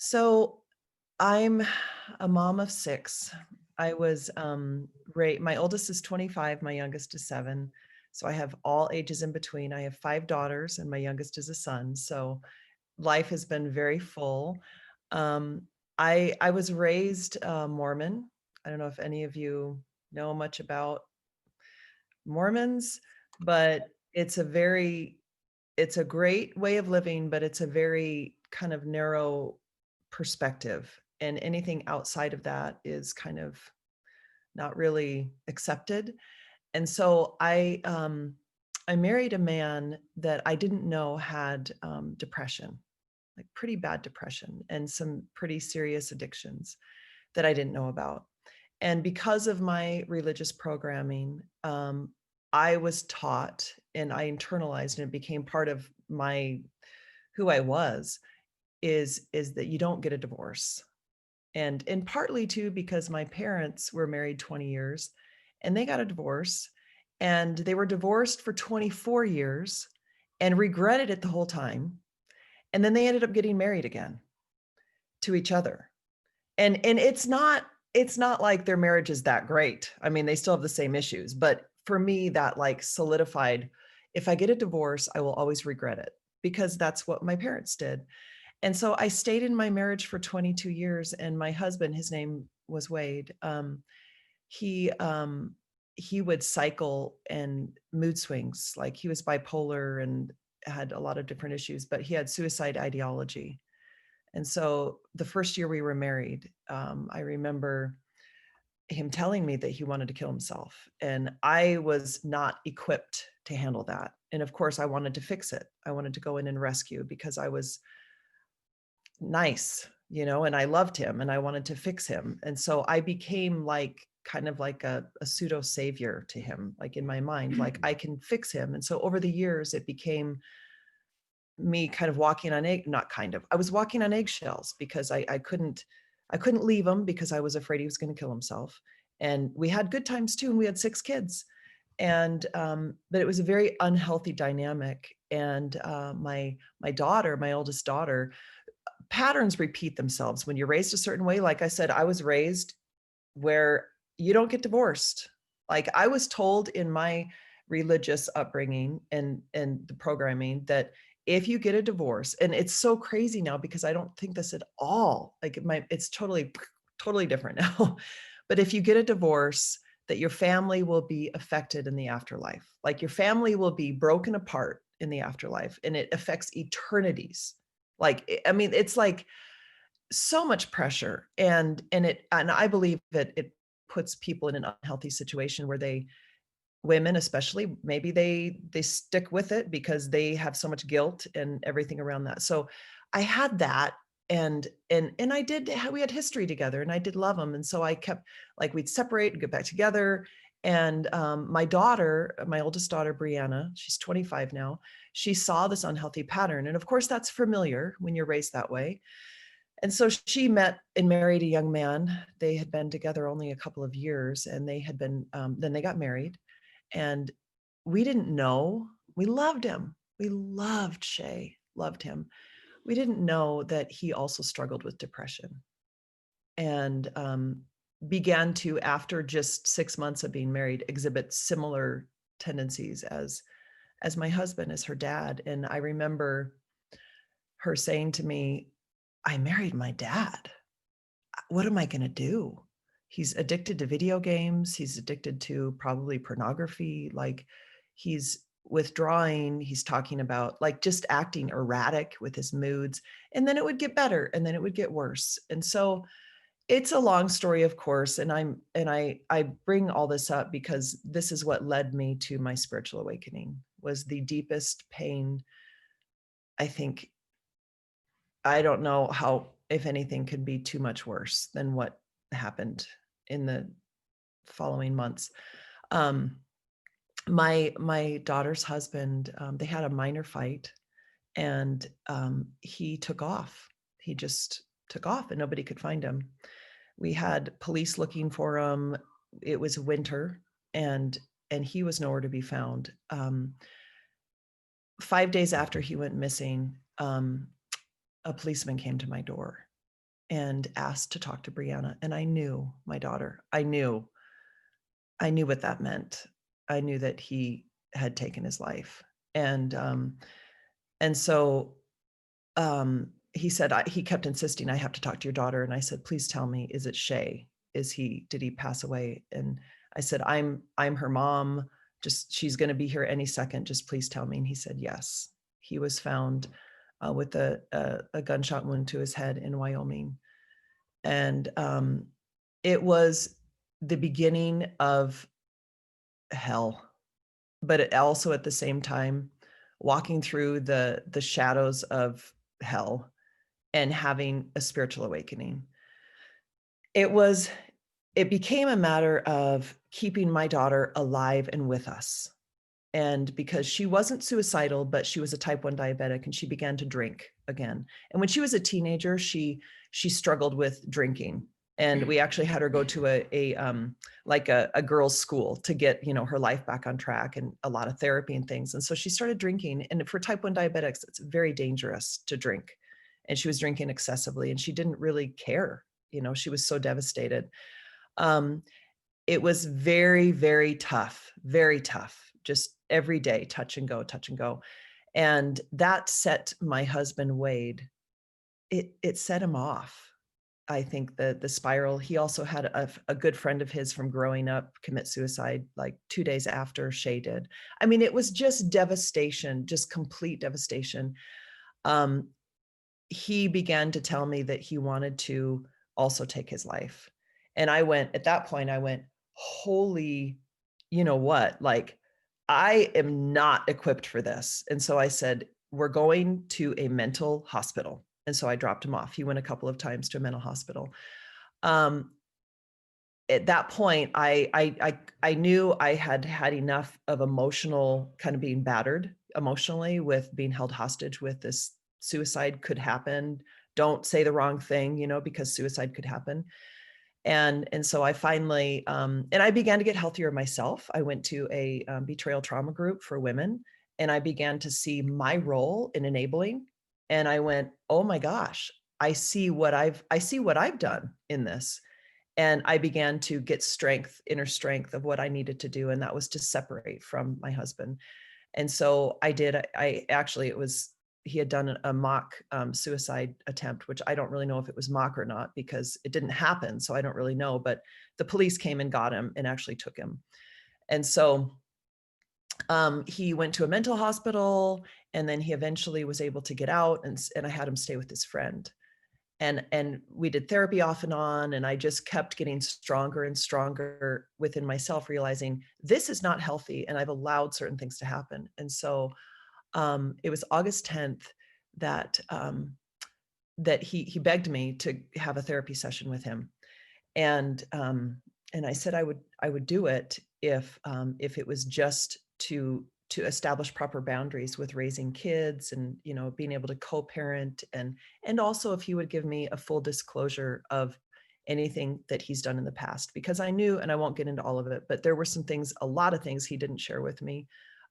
So I'm a mom of 6. I was, my oldest is 25, my youngest is 7. So I have all ages in between. I have 5 daughters and my youngest is a son. So life has been very full. Um, I was raised Mormon. I don't know if any of you know much about Mormons, but it's a great way of living, but it's a very kind of narrow perspective. And anything outside of that is kind of not really accepted. And so I married a man that I didn't know had depression, like pretty bad depression and some pretty serious addictions that I didn't know about. And because of my religious programming, I was taught and I internalized and it became part of my who I was is that you don't get a divorce. And partly too because my parents were married 20 years and they got a divorce and they were divorced for 24 years and regretted it the whole time. And then they ended up getting married again to each other. And it's not like their marriage is that great. I mean, they still have the same issues, but for me that like solidified, if I get a divorce, I will always regret it because that's what my parents did. And so I stayed in my marriage for 22 years and my husband, his name was Wade. He he would cycle and mood swings. Like he was bipolar and had a lot of different issues, but he had suicide ideology. And so the first year we were married, I remember him telling me that he wanted to kill himself. And I was not equipped to handle that. And of course, I wanted to fix it. I wanted to go in and rescue because I was nice, and I loved him and I wanted to fix him. And so I became like kind of like a pseudo savior to him, like in my mind, like I can fix him. And so over the years, it became me kind of walking on not kind of, I was walking on eggshells because I couldn't leave him because I was afraid he was going to kill himself. And we had good times too. And we had 6 kids. And, but it was a very unhealthy dynamic. And my daughter, my oldest daughter, patterns repeat themselves when you're raised a certain way. Like I said, I was raised where you don't get divorced. Like I was told in my religious upbringing and the programming that if you get a divorce, and it's so crazy now because I don't think this at all. Like it's totally different now. But if you get a divorce, that your family will be affected in the afterlife. Like your family will be broken apart in the afterlife and it affects eternities. Like, I mean, it's like so much pressure and I believe that it puts people in an unhealthy situation where women especially, maybe they stick with it because they have so much guilt and everything around that. So I had that and we had history together and I did love him. And so I kept like we'd separate and get back together. And my daughter, my oldest daughter, Brianna, she's 25 now, she saw this unhealthy pattern. And of course, that's familiar when you're raised that way. And so she met and married a young man. They had been together only a couple of years and then they got married. And we didn't know, we loved him. We loved Shay, loved him. We didn't know that he also struggled with depression and began to, after just 6 months of being married, exhibit similar tendencies as my husband, as her dad. And I remember her saying to me, I married my dad. What am I going to do? He's addicted to video games. He's addicted to probably pornography. Like he's withdrawing. He's talking about like just acting erratic with his moods. And then it would get better and then it would get worse. And so it's a long story, of course. And I bring all this up because this is what led me to my spiritual awakening, was the deepest pain. I think, I don't know how, if anything, could be too much worse than what happened in the following months. Um, my daughter's husband, they had a minor fight, and he took off. He just took off, and nobody could find him. We had police looking for him. It was winter, and he was nowhere to be found. 5 days after he went missing, a policeman came to my door and asked to talk to Brianna. And I knew my daughter. I knew what that meant. I knew that he had taken his life. And so he said, he kept insisting, I have to talk to your daughter. And I said, please tell me, is it Shay? Did he pass away? And I said, I'm her mom. Just, she's going to be here any second. Just please tell me. And he said, yes. He was found with a gunshot wound to his head in Wyoming. And it was the beginning of hell, but it also at the same time, walking through the shadows of hell and having a spiritual awakening. It became a matter of keeping my daughter alive and with us. And because she wasn't suicidal, but she was a type 1 diabetic, and she began to drink again. And when she was a teenager, she struggled with drinking. And we actually had her go to a girls' school to get, her life back on track, and a lot of therapy and things. And so she started drinking. And for type 1 diabetics, it's very dangerous to drink. And she was drinking excessively, and she didn't really care. She was so devastated. It was very, very tough, just every day, touch and go, touch and go. And that set my husband, Wade, it set him off. I think the spiral. He also had a good friend of his from growing up commit suicide like 2 days after Shay did. I mean, it was just devastation, just complete devastation. He began to tell me that he wanted to also take his life. And at that point, I went, holy, you know what? Like, I am not equipped for this. And so I said, we're going to a mental hospital. And so I dropped him off. He went a couple of times to a mental hospital. At that point, I knew I had had enough of emotional, kind of being battered emotionally with being held hostage with this suicide could happen. Don't say the wrong thing, because suicide could happen. And so I finally, and I began to get healthier myself. I went to a betrayal trauma group for women, and I began to see my role in enabling. And I went, oh my gosh, I see what I've done in this. And I began to get inner strength of what I needed to do. And that was to separate from my husband. And so I did. He had done a mock suicide attempt, which I don't really know if it was mock or not, because it didn't happen. So I don't really know, but the police came and got him and actually took him. And so he went to a mental hospital, and then he eventually was able to get out, and I had him stay with his friend. And we did therapy off and on, and I just kept getting stronger and stronger within myself, realizing this is not healthy, and I've allowed certain things to happen. And so it was August 10th that he begged me to have a therapy session with him, and I said I would do it if it was just to establish proper boundaries with raising kids, and being able to co-parent, and also if he would give me a full disclosure of anything that he's done in the past, because I knew, and I won't get into all of it, but there were a lot of things he didn't share with me.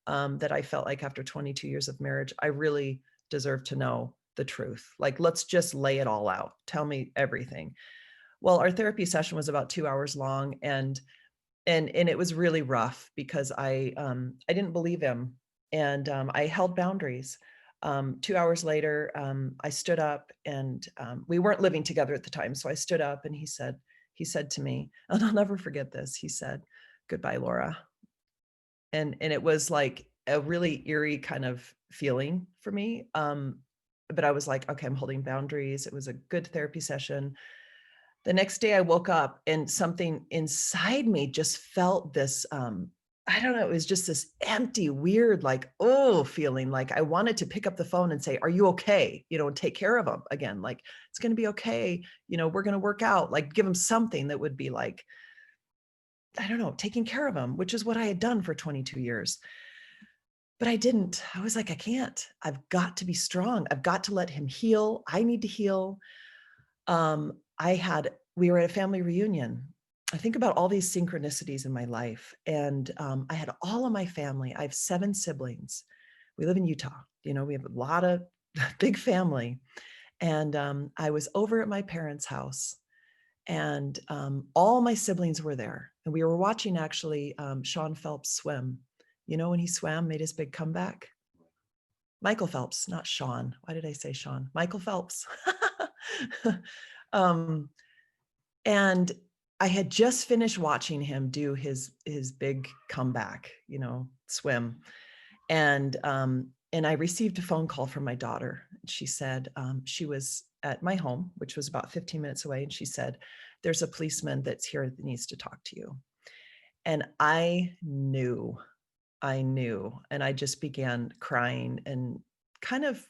That I felt like after 22 years of marriage, I really deserved to know the truth. Like, let's just lay it all out. Tell me everything. Well, our therapy session was about 2 hours long, and it was really rough because I didn't believe him, and I held boundaries. 2 hours later, I stood up, and we weren't living together at the time, so I stood up, and he said to me, and I'll never forget this. He said, "Goodbye, Laura." And it was like a really eerie kind of feeling for me. But I was like, okay, I'm holding boundaries. It was a good therapy session. The next day I woke up, and something inside me just felt this, I don't know, it was just this empty, weird, like, oh, feeling like I wanted to pick up the phone and say, are you okay? And take care of him again. Like, it's going to be okay. We're going to work out, like give him something that would be like, I don't know, taking care of him, which is what I had done for 22 years. But I didn't. I was like, I can't. I've got to be strong. I've got to let him heal. I need to heal. We were at a family reunion. I think about all these synchronicities in my life. And I had all of my family. I have 7 siblings. We live in Utah. We have a lot of big family. And I was over at my parents' house, and all my siblings were there. And we were watching actually Sean Phelps swim. You know, when he swam, made his big comeback? Michael Phelps, not Sean. Why did I say Sean? Michael Phelps. um, and I had just finished watching him do his big comeback, you know, swim. And I received a phone call from my daughter. She said she was at my home, which was about 15 minutes away, and she said, "There's a policeman that's here that needs to talk to you." And I knew, and I just began crying and kind of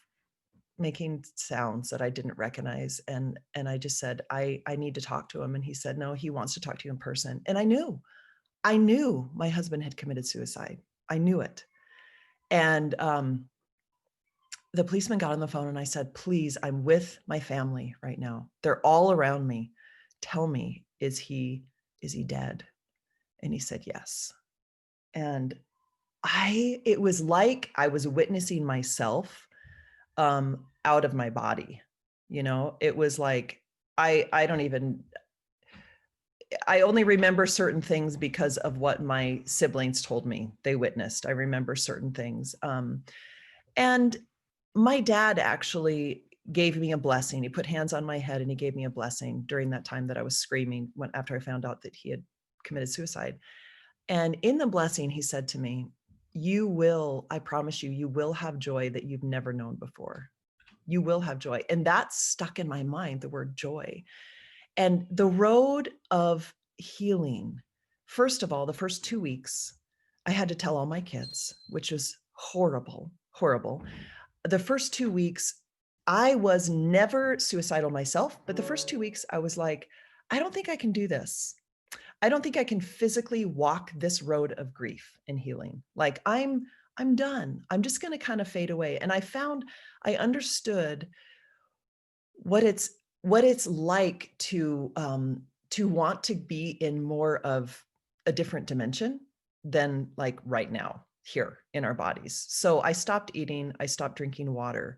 making sounds that I didn't recognize. And I just said, I need to talk to him. And he said, "No, he wants to talk to you in person." And I knew my husband had committed suicide. I knew it. And the policeman got on the phone and I said, "Please, I'm with my family right now. They're all around me. Tell me, is he dead?" And he said, "Yes." And it was like I was witnessing myself out of my body. You know, it was like, I don't even, I only remember certain things because of what my siblings told me they witnessed. I remember certain things. And my dad actually gave me a blessing. He put hands on my head and he gave me a blessing during that time that I was screaming after I found out that he had committed suicide. And in the blessing, he said to me, "You will, I promise you, you will have joy that you've never known before. You will have joy." And that stuck in my mind, the word joy. And the road of healing, first of all, the first 2 weeks, I had to tell all my kids, which was horrible, horrible. The first 2 weeks, I was never suicidal myself, but the first 2 weeks, I was like, I don't think I can do this. I don't think I can physically walk this road of grief and healing. Like I'm done. I'm just going to kind of fade away. And I understood what it's like to want to be in more of a different dimension than like right now here in our bodies. So I stopped eating, I stopped drinking water,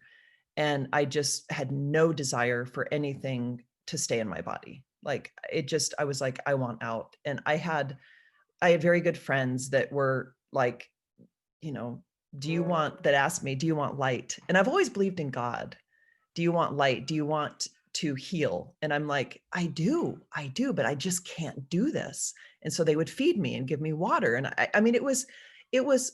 and I just had no desire for anything to stay in my body. Like I was like, I want out. And I had very good friends that were like, you know, that asked me, "Do you want light?" And I've always believed in God. "Do you want light? Do you want to heal?" And I'm like, I do, but I just can't do this. And so they would feed me and give me water. And I mean, it was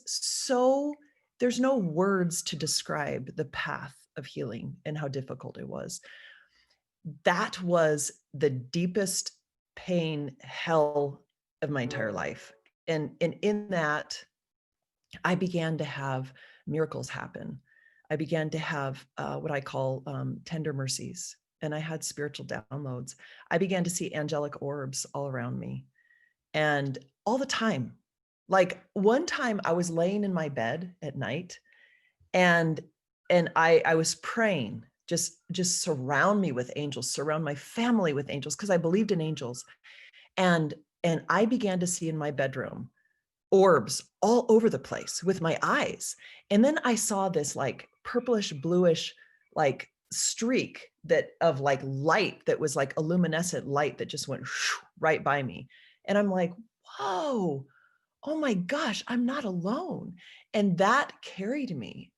so, there's no words to describe the path of healing and how difficult it was. That was the deepest pain, hell of my entire life. And in that, I began to have miracles happen. I began to have what I call tender mercies, and I had spiritual downloads. I began to see angelic orbs all around me, and all the time. Like one time, I was laying in my bed at night, and I was praying, just surround me with angels, surround my family with angels, because I believed in angels, and I began to see in my bedroom orbs all over the place with my eyes. And then I saw this like purplish, bluish, like streak of like light that was like a luminescent light that just went right by me. And I'm like, whoa, oh my gosh, I'm not alone. And that carried me.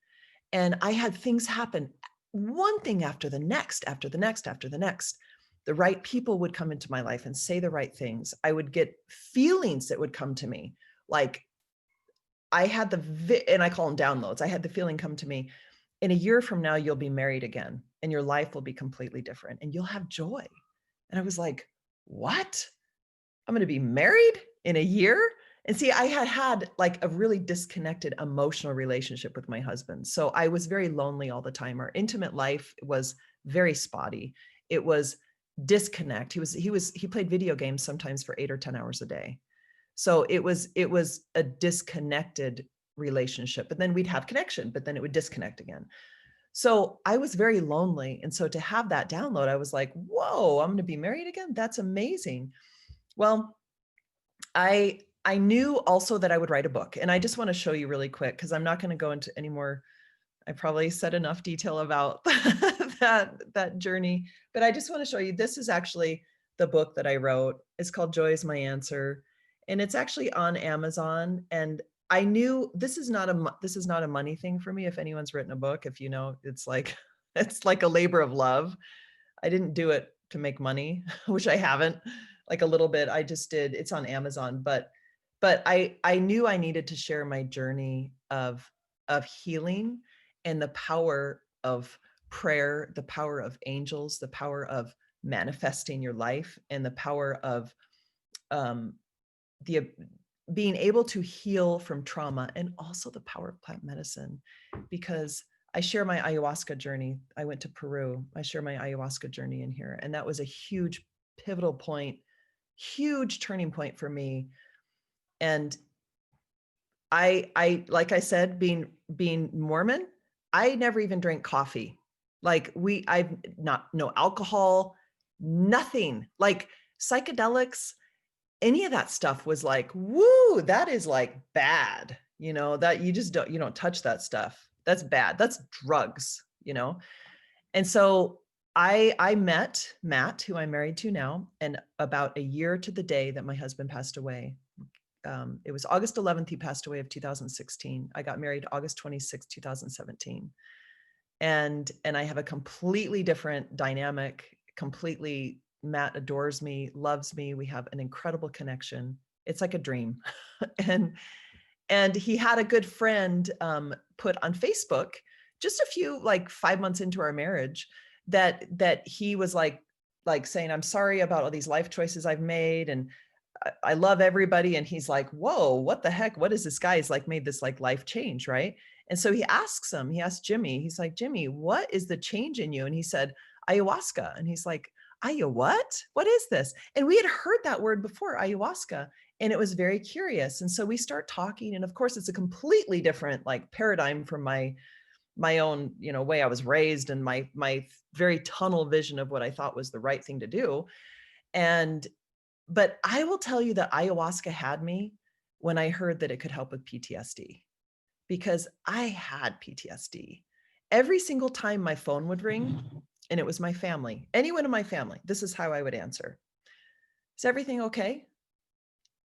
And I had things happen, one thing after the next, after the next, after the next. The right people would come into my life and say the right things. I would get feelings that would come to me. Like I had and I call them downloads. I had the feeling come to me, "In a year from now, you'll be married again and your life will be completely different and you'll have joy." And I was like, what? I'm going to be married in a year? And see, I had like a really disconnected emotional relationship with my husband. So I was very lonely all the time. Our intimate life was very spotty. It was disconnect. He played video games sometimes for 8 or 10 hours a day. So it was a disconnected relationship, but then we'd have connection, but then it would disconnect again. So I was very lonely. And so to have that download, I was like, whoa, I'm going to be married again. That's amazing. Well, I knew also that I would write a book, and I just want to show you really quick, because I'm not going to go into any more. I probably said enough detail about that journey. But I just want to show you, this is actually the book that I wrote. It's called Joy is My Answer. And it's actually on Amazon. And I knew this is not a money thing for me. If anyone's written a book, if you know, it's like it's like a labor of love. I didn't do it to make money, which I haven't, like a little bit. I just did. It's on Amazon, but I knew I needed to share my journey of healing and the power of prayer, the power of angels, the power of manifesting your life, and the power of um, the being able to heal from trauma, and also the power of plant medicine. Because I share my ayahuasca journey. I went to Peru. I share my ayahuasca journey in here. And that was a huge pivotal point, huge turning point for me. And I, like I said, being Mormon, I never even drank coffee. Like I've not, no alcohol, nothing, like psychedelics, any of that stuff was like, woo, that is like bad, that you just don't, you don't touch that stuff. That's bad. That's drugs, And so I met Matt, who I'm married to now, and about a year to the day that my husband passed away. It was August 11th, he passed away of 2016. I got married August 26th, 2017. And I have a completely different dynamic, completely. Matt adores me, loves me. We have an incredible connection. It's like a dream. and he had a good friend put on Facebook, just a few, like 5 months into our marriage, that he was like saying, I'm sorry about all these life choices I've made, and I love everybody. And he's like, whoa, what the heck? What is this guy? He's like made this like life change, right? And so he asked Jimmy, he's like, Jimmy, what is the change in you? And he said, ayahuasca. And he's like, what? What is this? And we had heard that word before, ayahuasca, and it was very curious. And so we start talking. And of course, it's a completely different like paradigm from my own, way I was raised, and my very tunnel vision of what I thought was the right thing to do. But I will tell you that ayahuasca had me when I heard that it could help with PTSD, because I had PTSD. Every single time my phone would ring, and it was my family, anyone in my family, this is how I would answer. Is everything okay?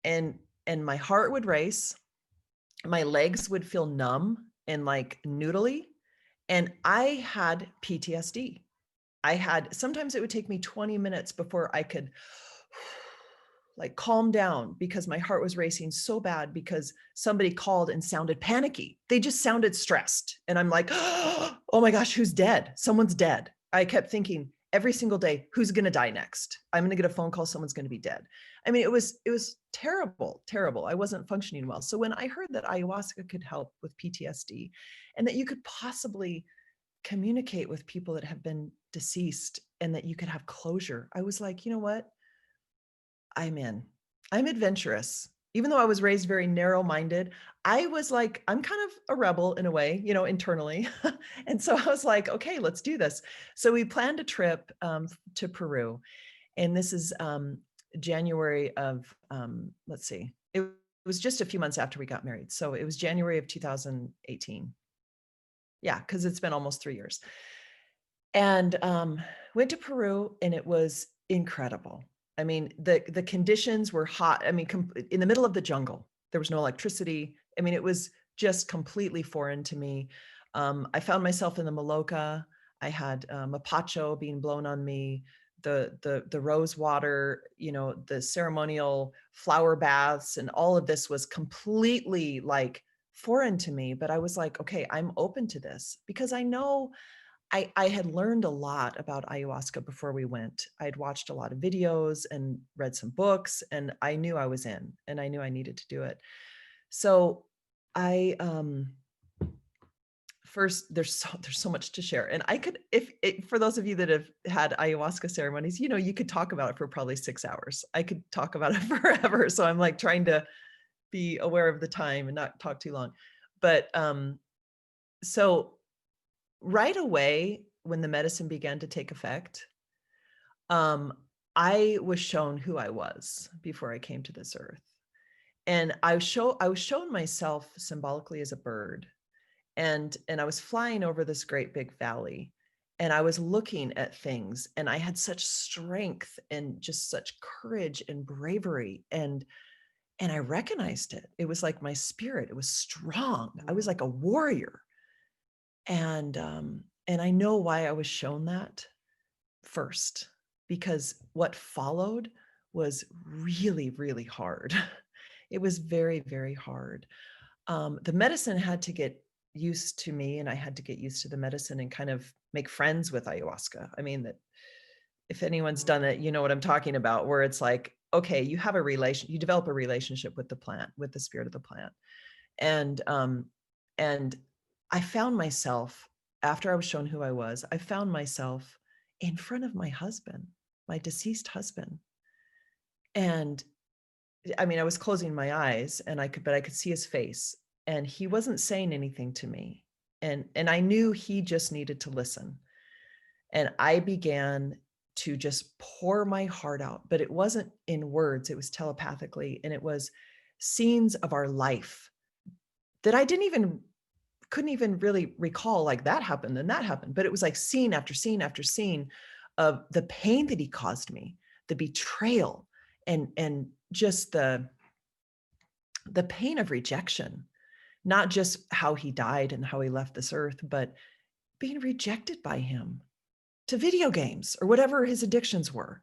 And my heart would race, my legs would feel numb and like noodly, and I had PTSD. Sometimes it would take me 20 minutes before I could like calm down, because my heart was racing so bad because somebody called and sounded panicky. They just sounded stressed. And I'm like, oh my gosh, who's dead? Someone's dead. I kept thinking every single day, who's going to die next? I'm going to get a phone call. Someone's going to be dead. I mean, it was terrible, terrible. I wasn't functioning well. So when I heard that ayahuasca could help with PTSD, and that you could possibly communicate with people that have been deceased, and that you could have closure, I was like, you know what? I'm in. I'm adventurous. Even though I was raised very narrow-minded, I was like, I'm kind of a rebel in a way, internally. And so I was like, okay, let's do this. So we planned a trip to Peru. And this is January of, let's see, it was just a few months after we got married. So it was January of 2018. Yeah, because it's been almost 3 years. And went to Peru, and it was incredible. I mean, the conditions were hot. I mean, in the middle of the jungle, there was no electricity. I mean, it was just completely foreign to me. I found myself in the Maloca. I had mapacho being blown on me, the rose water, the ceremonial flower baths, and all of this was completely like foreign to me. But I was like, okay, I'm open to this, because I know I had learned a lot about ayahuasca before we went. I'd watched a lot of videos and read some books, and I knew I was in, and I knew I needed to do it. So I, first, there's so much to share. And I could, for those of you that have had ayahuasca ceremonies, you could talk about it for probably 6 hours. I could talk about it forever. So I'm like trying to be aware of the time and not talk too long. But so right away, when the medicine began to take effect, I was shown who I was before I came to this earth. And I was shown myself symbolically as a bird. And I was flying over this great big valley. and I was looking at things, and I had such strength and just such courage and bravery, and I recognized it. It was like my spirit. It was strong. I was like a warrior. And I know why I was shown that first, because what followed was really, really hard. It was very, very hard. The medicine had to get used to me, and I had to get used to the medicine and kind of make friends with ayahuasca. I mean, that if anyone's done it, you know what I'm talking about, where it's like, okay, you have a relation, you develop a relationship with the plant, with the spirit of the plant. And and I found myself, after I was shown who I was, I found myself in front of my husband, my deceased husband. And I mean, I was closing my eyes and but I could see his face, and he wasn't saying anything to me. And I knew he just needed to listen. And I began to just pour my heart out, but it wasn't in words, it was telepathically. And it was scenes of our life that I couldn't even really recall, like that happened and that happened. But it was like scene after scene after scene of the pain that he caused me, the betrayal, and just the pain of rejection, not just how he died and how he left this earth, but being rejected by him to video games or whatever his addictions were.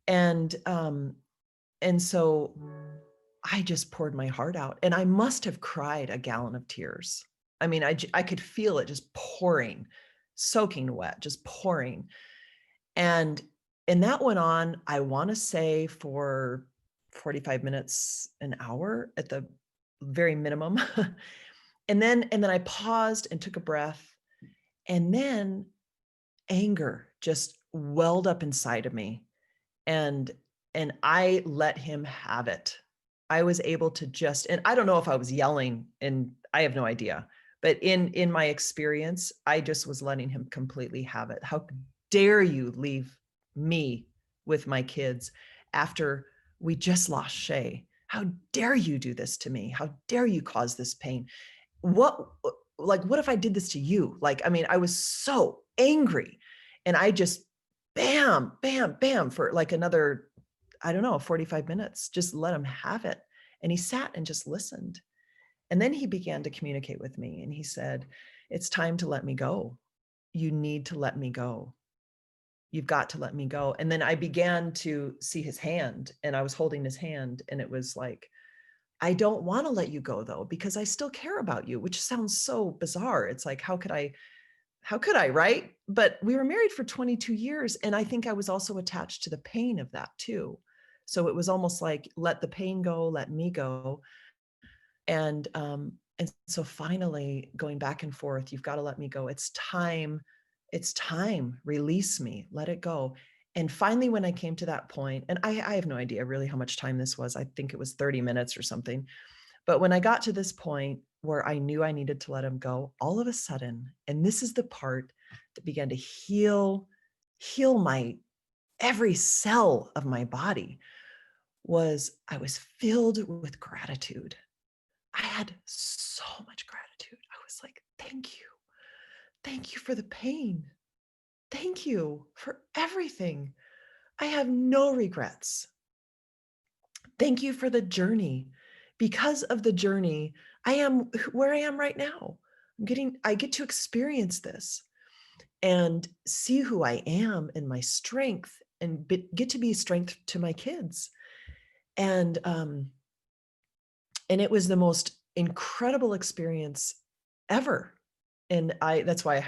And so I just poured my heart out, and I must have cried a gallon of tears. I mean, I could feel it just pouring, soaking wet, just pouring. And that went on, I want to say, for 45 minutes, an hour at the very minimum. and then I paused and took a breath, and then anger just welled up inside of me, and I let him have it. I was able to just, and I don't know if I was yelling, and I have no idea, but in my experience, I just was letting him completely have it. How dare you leave me with my kids after we just lost Shay? How dare you do this to me? How dare you cause this pain? What if I did this to you? Like, I mean, I was so angry, and I just bam, bam, bam for like another, I don't know, 45 minutes, just let him have it. And he sat and just listened. And then he began to communicate with me, and he said, "It's time to let me go. You need to let me go. You've got to let me go." And then I began to see his hand, and I was holding his hand, and it was like, I don't want to let you go though, because I still care about you, which sounds so bizarre. It's like, how could I, right? But we were married for 22 years. And I think I was also attached to the pain of that too. So it was almost like, let the pain go, let me go. And so finally going back and forth, you've got to let me go. It's time, release me, let it go. And finally, when I came to that point, and I have no idea really how much time this was, I think it was 30 minutes or something. But when I got to this point where I knew I needed to let him go, all of a sudden, and this is the part that began to heal my every cell of my body, was I was filled with gratitude. I had so much gratitude. I was like, thank you. Thank you for the pain. Thank you for everything. I have no regrets. Thank you for the journey. Because of the journey, I am where I am right now. I get to experience this and see who I am and my strength, and get to be strength to my kids. And it was the most incredible experience ever. And that's why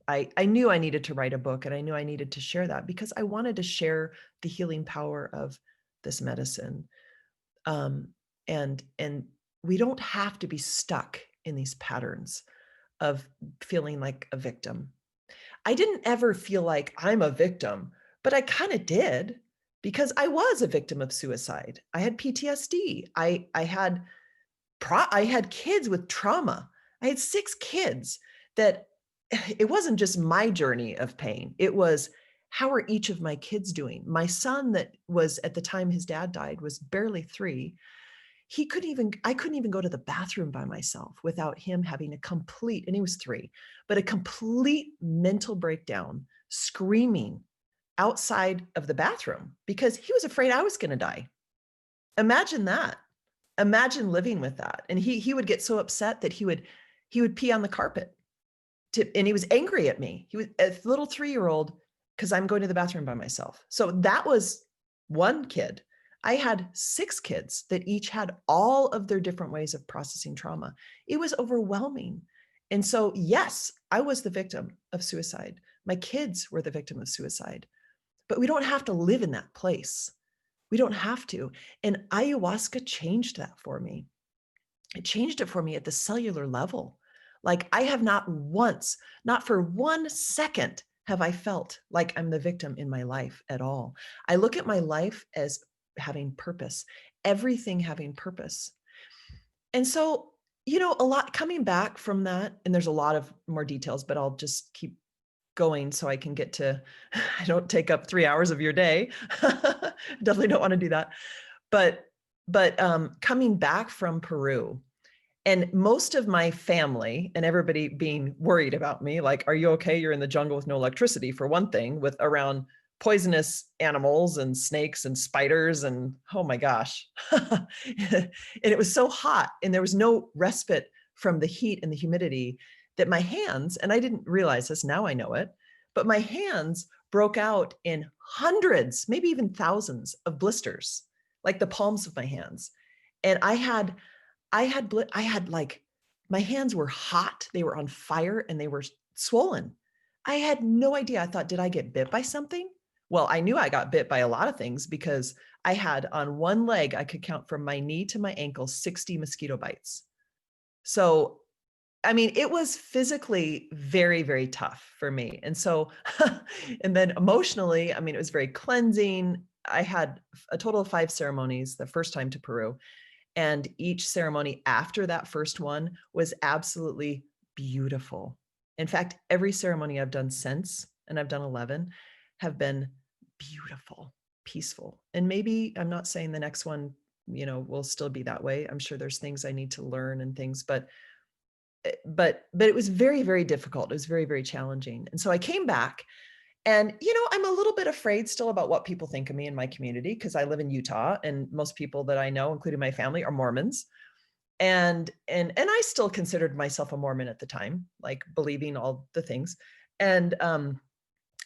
I knew I needed to write a book, and I knew I needed to share that, because I wanted to share the healing power of this medicine. And we don't have to be stuck in these patterns of feeling like a victim. I didn't ever feel like I'm a victim, but I kind of did, because I was a victim of suicide. I had PTSD. I had kids with trauma. I had 6 kids that it wasn't just my journey of pain. It was, how are each of my kids doing? My son, that was at the time his dad died, was barely 3. I couldn't even go to the bathroom by myself without him having a complete, and he was 3, but a complete mental breakdown, screaming outside of the bathroom because he was afraid I was going to die. Imagine that. Imagine living with that. And he would get so upset that he would pee on the carpet and he was angry at me. He was a little 3-year-old because I'm going to the bathroom by myself. So that was one kid. I had 6 kids that each had all of their different ways of processing trauma. It was overwhelming. And so, yes, I was the victim of suicide. My kids were the victim of suicide, but we don't have to live in that place. We don't have to. And ayahuasca changed that for me. It changed it for me at the cellular level. Like I have not once, not for 1 second, have I felt like I'm the victim in my life at all. I look at my life as having purpose, everything having purpose. And so, a lot coming back from that, and there's a lot of more details, but I'll just keep going so I can get to, I don't take up 3 hours of your day. Definitely don't want to do that. But coming back from Peru, and most of my family and everybody being worried about me, like, are you okay? You're in the jungle with no electricity, for one thing, with around poisonous animals and snakes and spiders. And oh my gosh. And it was so hot and there was no respite from the heat and the humidity that my hands, and I didn't realize this, now I know it, but my hands broke out in hundreds, maybe even thousands of blisters, like the palms of my hands. And I had like, my hands were hot, they were on fire, and they were swollen. I had no idea. I thought, did I get bit by something? Well, I knew I got bit by a lot of things because I had on one leg, I could count from my knee to my ankle, 60 mosquito bites. So, I mean, it was physically very, very tough for me. And so, and then emotionally, I mean, it was very cleansing. I had a total of 5 ceremonies the first time to Peru. And each ceremony after that first one was absolutely beautiful. In fact, every ceremony I've done since, and I've done 11, have been beautiful, peaceful. And maybe I'm not saying the next one, will still be that way. I'm sure there's things I need to learn and things, but it was very, very difficult. It was very, very challenging. And so I came back. And, I'm a little bit afraid still about what people think of me in my community because I live in Utah and most people that I know, including my family, are Mormons. And I still considered myself a Mormon at the time, like believing all the things. And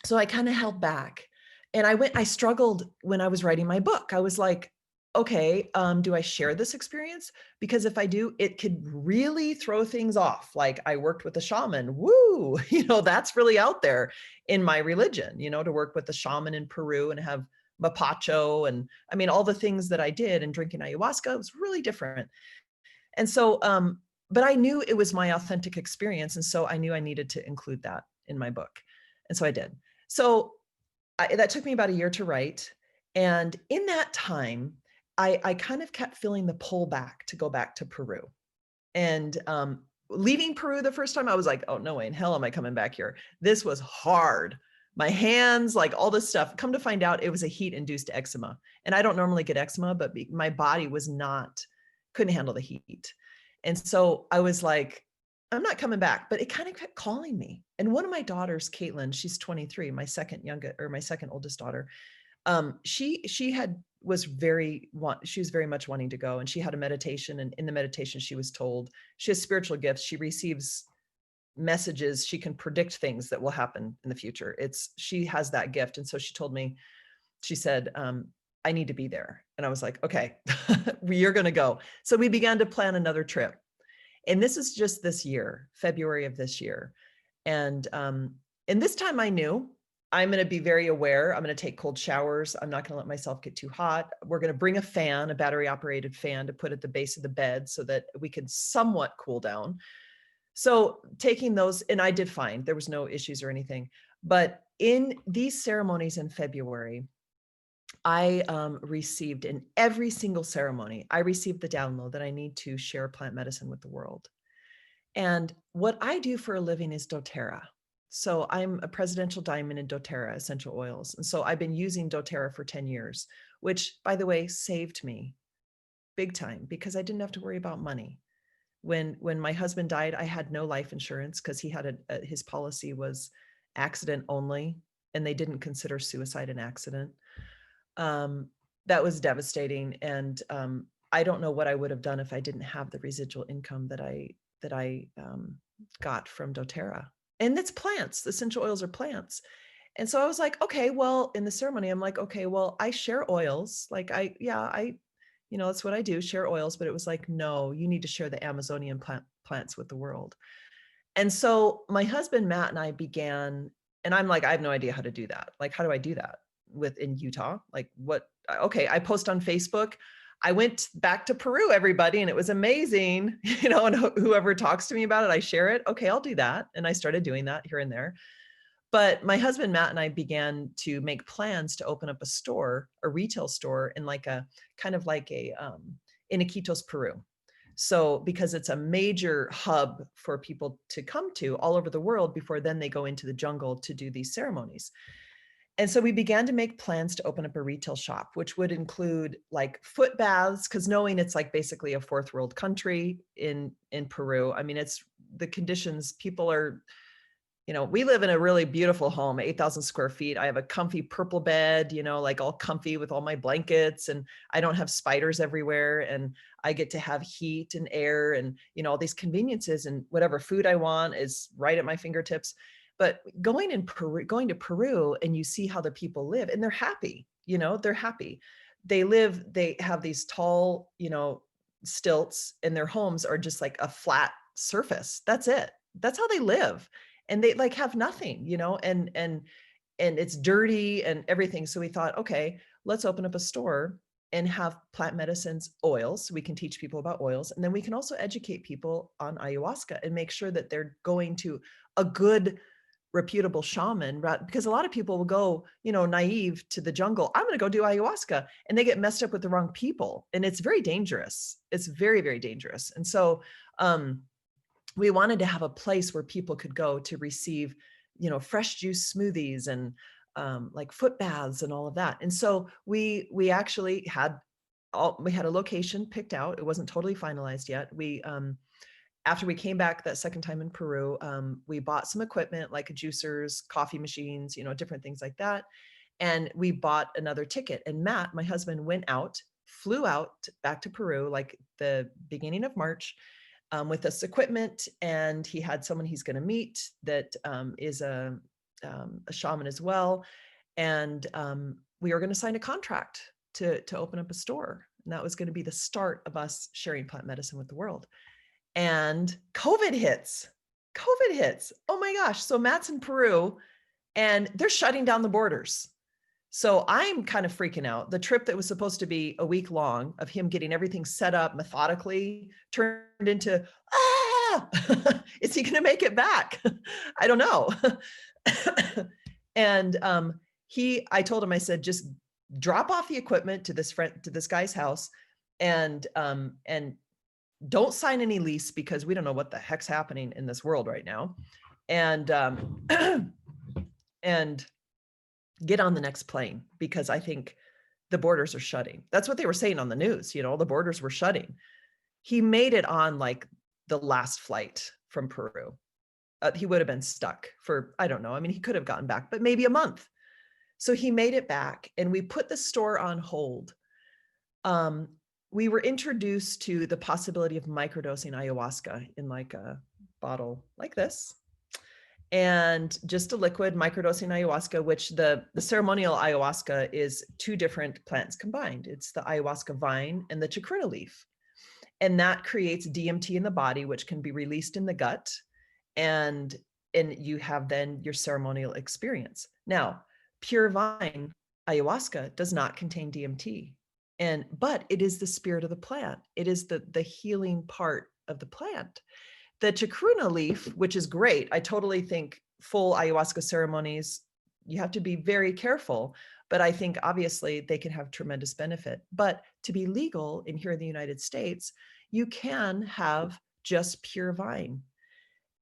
so I kind of held back. And I struggled when I was writing my book. I was like, okay, do I share this experience? Because if I do, it could really throw things off. Like I worked with a shaman, woo, that's really out there in my religion, to work with a shaman in Peru and have mapacho. And I mean, all the things that I did and drinking ayahuasca was really different. And so, but I knew it was my authentic experience. And so I knew I needed to include that in my book. And so I did. So that took me about a year to write. And in that time, I kind of kept feeling the pull back to go back to Peru. And leaving Peru the first time, I was like, oh, no way in hell am I coming back here. This was hard. My hands, like all this stuff. Come to find out, it was a heat-induced eczema. And I don't normally get eczema, but my body couldn't handle the heat. And so I was like, I'm not coming back, but it kind of kept calling me. And one of my daughters, Caitlin, she's 23, my second oldest daughter. She was very much wanting to go, and she had a meditation, and in the meditation she was told she has spiritual gifts. She receives messages. She can predict things that will happen in the future. She has that gift. And so she told me, she said, I need to be there. And I was like, okay, you're going to go. So we began to plan another trip. And this is just this year, February of this year. And this time I knew I'm going to be very aware. I'm going to take cold showers. I'm not going to let myself get too hot. We're going to bring a battery operated fan to put at the base of the bed so that we could somewhat cool down. So taking those, and I did fine. There was no issues or anything. But in these ceremonies in February, I received, in every single ceremony, I received the download that I need to share plant medicine with the world. And what I do for a living is doTERRA. So I'm a presidential diamond in doTERRA essential oils. And so I've been using doTERRA for 10 years, which, by the way, saved me. big time, because I didn't have to worry about money. When my husband died, I had no life insurance because he had his policy was accident only, and they didn't consider suicide an accident. That was devastating. And I don't know what I would have done if I didn't have the residual income that I got from doTERRA. And it's plants. The essential oils are plants. And so I was like, okay, well, in the ceremony, I'm like, okay, well, I share oils. Like that's what I do, share oils. But it was like, no, you need to share the Amazonian plants with the world. And so my husband, Matt, and I began, and I'm like, I have no idea how to do that. Like, how do I do that in Utah? Like what? Okay, I post on Facebook. I went back to Peru, everybody, and it was amazing, and whoever talks to me about it, I share it. Okay, I'll do that. And I started doing that here and there. But my husband, Matt, and I began to make plans to open up a retail store in like a kind of like in Iquitos, Peru. So because it's a major hub for people to come to all over the world before then they go into the jungle to do these ceremonies. And so we began to make plans to open up a retail shop, which would include like foot baths, because knowing it's like basically a fourth world country in Peru. I mean, it's the conditions, people are, we live in a really beautiful home, 8,000 square feet. I have a comfy purple bed, like all comfy with all my blankets, and I don't have spiders everywhere. And I get to have heat and air and, all these conveniences, and whatever food I want is right at my fingertips. But going to Peru, and you see how the people live, and they're happy, they're happy. They have these tall, stilts, and their homes are just like a flat surface. That's it. That's how they live. And they like have nothing, and it's dirty and everything. So we thought, okay, let's open up a store and have plant medicines, oils. So we can teach people about oils. And then we can also educate people on ayahuasca and make sure that they're going to a good, reputable shaman, because a lot of people will go, naive to the jungle. I'm going to go do ayahuasca, and they get messed up with the wrong people. And it's very dangerous. It's very, very dangerous. And so, we wanted to have a place where people could go to receive, fresh juice smoothies and like foot baths and all of that. And so we actually had a location picked out. It wasn't totally finalized yet. We after we came back that second time in Peru, we bought some equipment like juicers, coffee machines, different things like that. And we bought another ticket. And Matt, my husband, flew out back to Peru like the beginning of March. With this equipment, and he had someone he's going to meet that is a shaman as well, and we were going to sign a contract to open up a store, and that was going to be the start of us sharing plant medicine with the world. And COVID hits. Oh my gosh! So Matt's in Peru, and they're shutting down the borders. So I'm kind of freaking out. The trip that was supposed to be a week long of him getting everything set up methodically turned into, is he going to make it back? I don't know. And I told him, I said, just drop off the equipment to this guy's house, and don't sign any lease, because we don't know what the heck's happening in this world right now. And and get on the next plane, because I think the borders are shutting. That's what they were saying on the news. The borders were shutting. He made it on like the last flight from Peru. He would have been stuck for, I don't know. I mean, he could have gotten back, but maybe a month. So he made it back, and we put the store on hold. We were introduced to the possibility of microdosing ayahuasca in like a bottle like this, and just a liquid, microdosing ayahuasca, which the ceremonial ayahuasca is two different plants combined. It's the ayahuasca vine and the chacruna leaf. And that creates DMT in the body, which can be released in the gut. And you have then your ceremonial experience. Now, pure vine ayahuasca does not contain DMT. But it is the spirit of the plant. It is the healing part of the plant. The chacruna leaf, which is great. I totally think full ayahuasca ceremonies, you have to be very careful, but I think obviously they can have tremendous benefit. But to be legal in here in the United States, you can have just pure vine.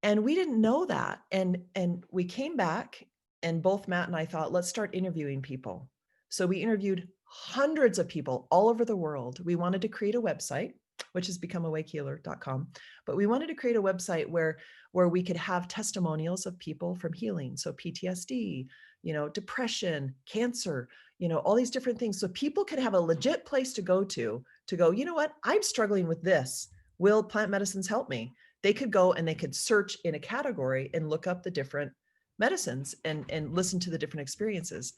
And we didn't know that. And we came back, and both Matt and I thought, let's start interviewing people. So we interviewed hundreds of people all over the world. We wanted to create a website, which has become awakehealer.com, but we wanted to create a website where we could have testimonials of people from healing. So PTSD, depression, cancer, all these different things. So people could have a legit place to go, you know what, I'm struggling with this. Will plant medicines help me? They could go and they could search in a category and look up the different medicines and listen to the different experiences.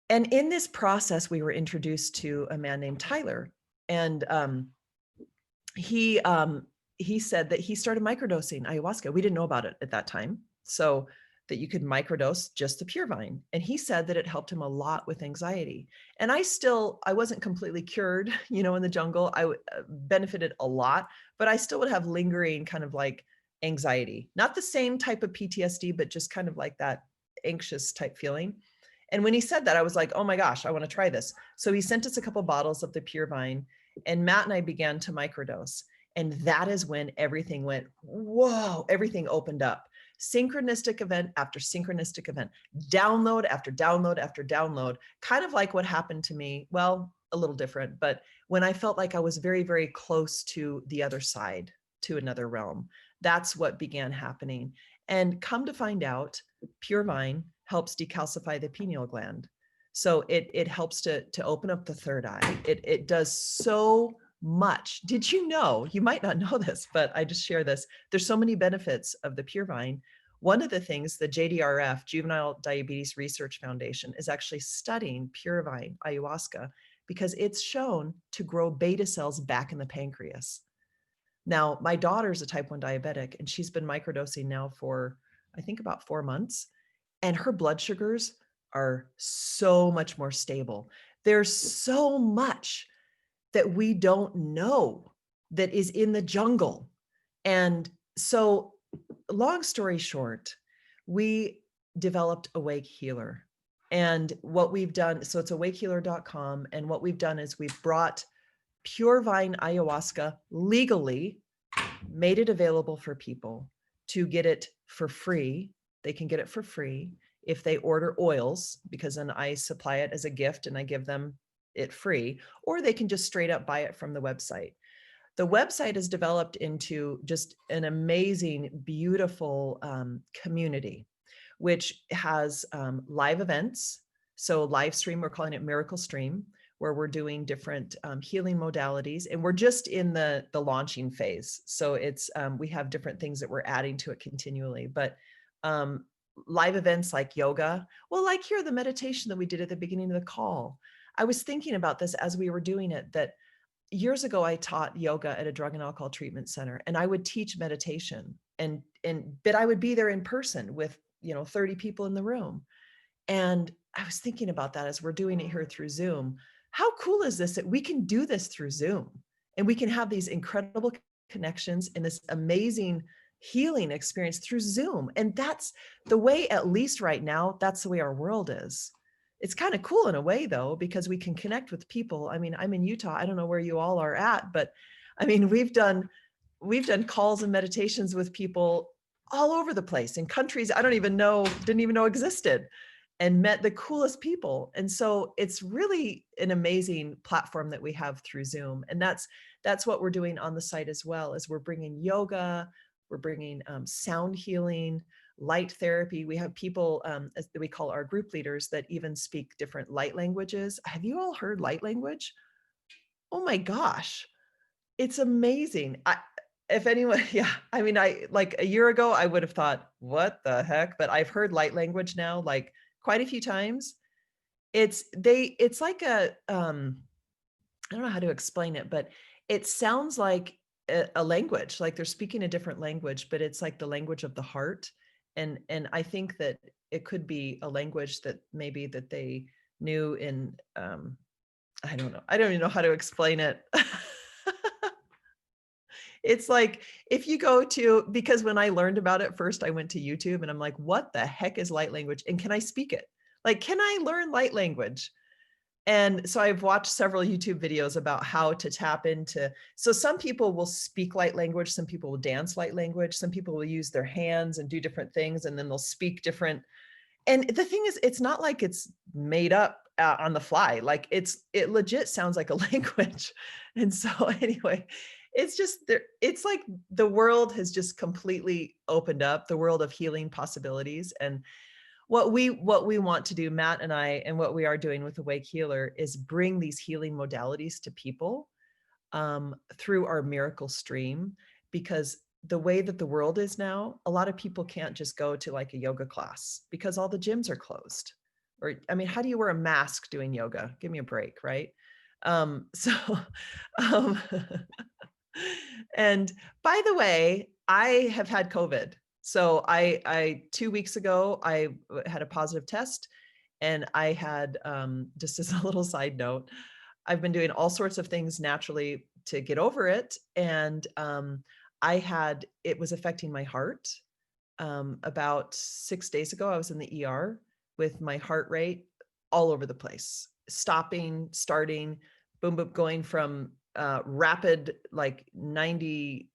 And in this process, we were introduced to a man named Tyler. And he said that he started microdosing ayahuasca. We didn't know about it at that time. So that you could microdose just the pure vine. And he said that it helped him a lot with anxiety. And I wasn't completely cured, in the jungle. I benefited a lot, but I still would have lingering kind of like anxiety, not the same type of PTSD, but just kind of like that anxious type feeling. And when he said that, I was like, oh my gosh, I want to try this. So he sent us a couple bottles of the pure vine, and Matt and I began to microdose. And that is when everything went, whoa, everything opened up. Synchronistic event after synchronistic event, download after download after download, kind of like what happened to me. Well, a little different, but when I felt like I was very, very close to the other side, to another realm, that's what began happening. And come to find out, pure vine helps decalcify the pineal gland. So it helps to open up the third eye. It does so much. Did you know, you might not know this, but I just share this. There's so many benefits of the pure vine. One of the things, the JDRF, Juvenile Diabetes Research Foundation, is actually studying pure vine ayahuasca because it's shown to grow beta cells back in the pancreas. Now, my daughter's a type 1 diabetic, and she's been microdosing now for, I think, about 4 months. And her blood sugars are so much more stable. There's so much that we don't know that is in the jungle. And so, long story short, we developed Awake Healer. And what we've done, so it's awakehealer.com. And what we've done is we've brought pure vine ayahuasca legally, made it available for people to get it for free. They can get it for free if they order oils, because then I supply it as a gift and I give them it free, or they can just straight up buy it from the website. The website is developed into just an amazing, beautiful community, which has live events. So live stream, we're calling it Miracle Stream, where we're doing different healing modalities, and we're just in the launching phase. So it's we have different things that we're adding to it continually, but live events like yoga, well, like here, the meditation that we did at the beginning of the call. I was thinking about this as we were doing it, that years ago, I taught yoga at a drug and alcohol treatment center, and I would teach meditation, but I would be there in person with 30 people in the room. And I was thinking about that as we're doing it here through Zoom. How cool is this that we can do this through Zoom, and we can have these incredible connections and this amazing healing experience through Zoom? And that's the way, at least right now, that's the way our world is. It's kind of cool in a way, though, because we can connect with people. I mean, I'm in Utah. I don't know where you all are at, but I mean, we've done calls and meditations with people all over the place in countries I didn't even know existed, and met the coolest people. And so it's really an amazing platform that we have through Zoom. And that's what we're doing on the site as well, is we're bringing yoga, we're bringing sound healing, light therapy. We have people, as we call our group leaders, that even speak different light languages. Have you all heard light language? Oh my gosh, it's amazing. If anyone, yeah, I mean, I like a year ago, I would have thought, what the heck? But I've heard light language now, like quite a few times. It's like a, I don't know how to explain it, but it sounds like a language, like they're speaking a different language, but it's like the language of the heart. And I think that it could be a language that maybe that they knew in, I don't know. I don't even know how to explain it. It's like, if you go to, because when I learned about it first, I went to YouTube and I'm like, what the heck is light language? And can I speak it? Like, can I learn light language? And so I've watched several YouTube videos about how to tap into, so some people will speak light language, some people will dance light language, some people will use their hands and do different things, and then they'll speak different. And the thing is, it's not like it's made up on the fly. Like it legit sounds like a language. And so anyway, it's just there. It's like the world has just completely opened up, the world of healing possibilities. And what we want to do, Matt and I, and what we are doing with Awake Healer is bring these healing modalities to people through our miracle stream, because the way that the world is now, a lot of people can't just go to like a yoga class because all the gyms are closed. Or, I mean, how do you wear a mask doing yoga? Give me a break, right? So, um, and by the way, I have had COVID. So I 2 weeks ago, I had a positive test, and I had, just as a little side note, I've been doing all sorts of things naturally to get over it. And it was affecting my heart. About 6 days ago, I was in the ER with my heart rate all over the place, stopping, starting, boom, boom, going from rapid, like 90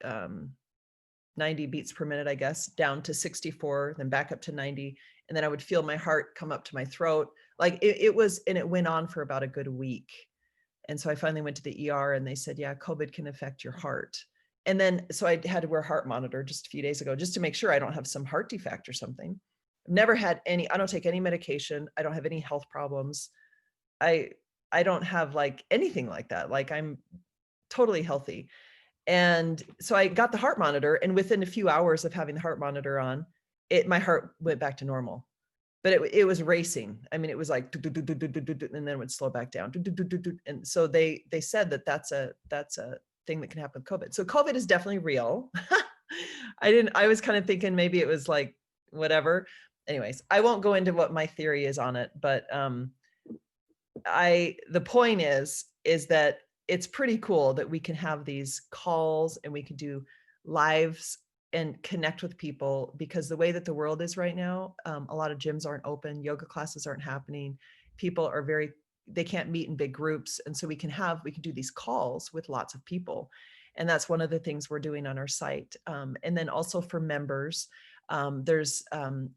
beats per minute, I guess, down to 64, then back up to 90. And then I would feel my heart come up to my throat. Like it was, and it went on for about a good week. And so I finally went to the ER, and they said, yeah, COVID can affect your heart. And then, so I had to wear a heart monitor just a few days ago, just to make sure I don't have some heart defect or something. I've never had any, I don't take any medication. I don't have any health problems. I don't have like anything like that. Like I'm totally healthy. And so I got the heart monitor, and within a few hours of having the heart monitor on, my heart went back to normal. But it was racing. I mean, it was like, and then it would slow back down. And so they said that that's a thing that can happen with COVID. So COVID is definitely real. I was kind of thinking maybe it was like whatever. Anyways, I won't go into what my theory is on it, but the point is that it's pretty cool that we can have these calls and we can do lives and connect with people, because the way that the world is right now, a lot of gyms aren't open, yoga classes aren't happening. People are they can't meet in big groups. And so we can do these calls with lots of people. And that's one of the things we're doing on our site. And then also for members, there's